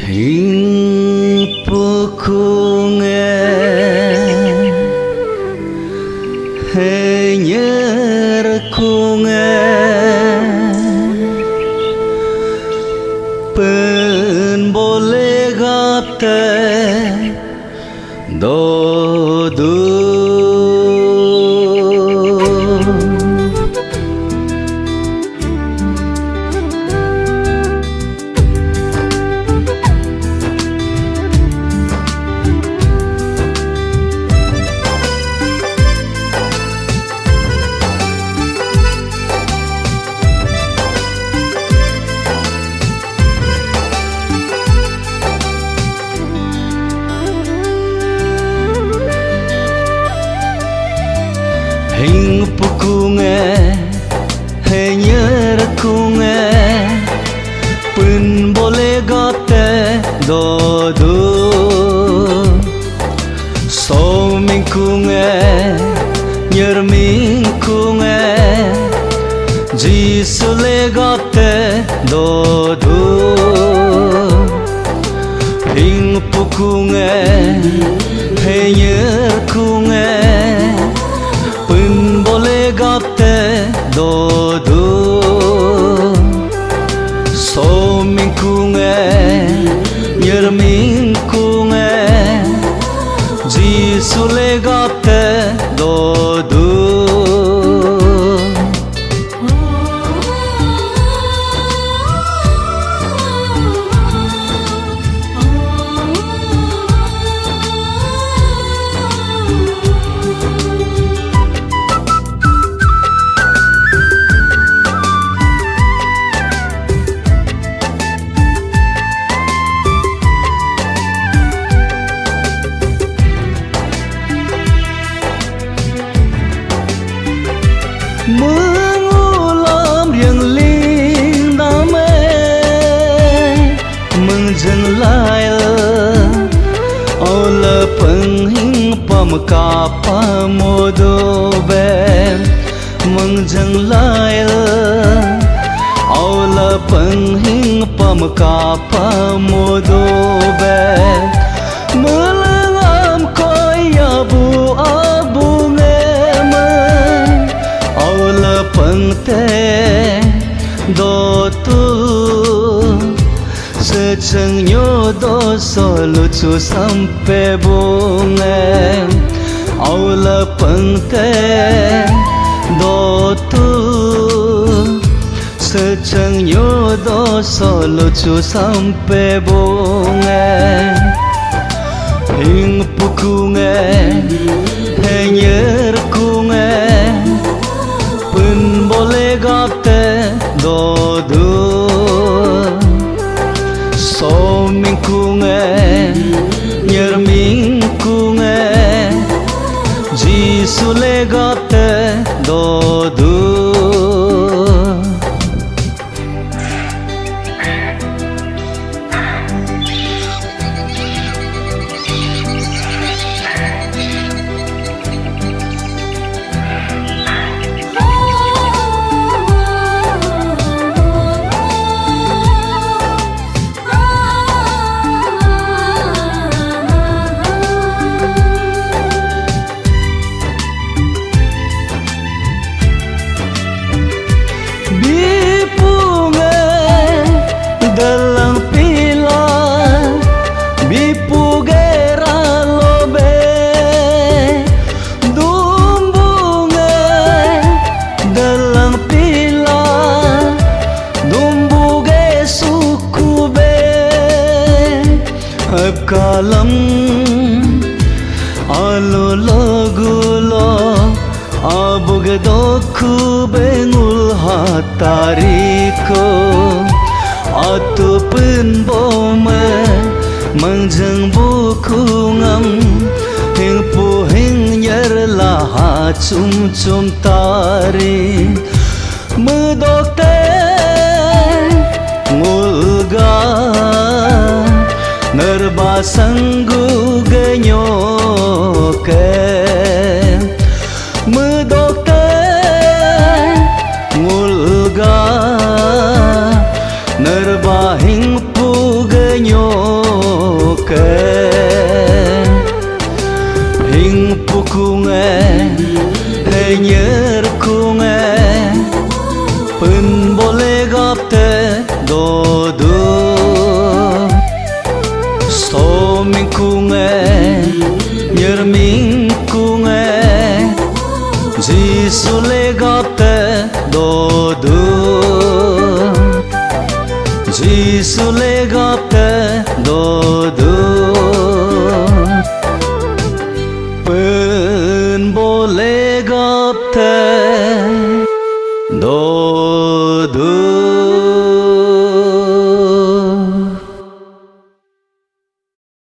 Hình pukunge Henyer kunge Pen boleh gate Dodu Hình pukunge Henyer kunge Pun boleh gate dodu So min kunge Nyer min kunge Jisule gate dodu Hình pukunge Henyer kunge Pun boleh gate dodu So min kunge Nyer min kunge Jisule gate dodu Mengulam yang ling damai Menjeng lail Ola penghing pamkapa modobe Menjeng lail Ola penghing pamkapa modobe Melengam koya bu abu ngemen Aula pengte dotu Seceng nyodo so lucu sampai bunga Aula pengte dotu Seceng nyodo so lucu sampai bunga Hing pukunge Henyer kunge Pun boleh gate dodu So min kunge Nyer min kunge Jisule gate dodu Dalang pila bipugera lobe dumbunge dalang pila dumbuge sukube ab kalam alo logulo abug dokku bengul hatariko Atu pun bome Menjeng buku ngam Hing pu hing nyer laha cum cum tari Medokte ngulga Nerba sanggu genyoke Medokte ngulga Nerbahing pugenyo Jisule gate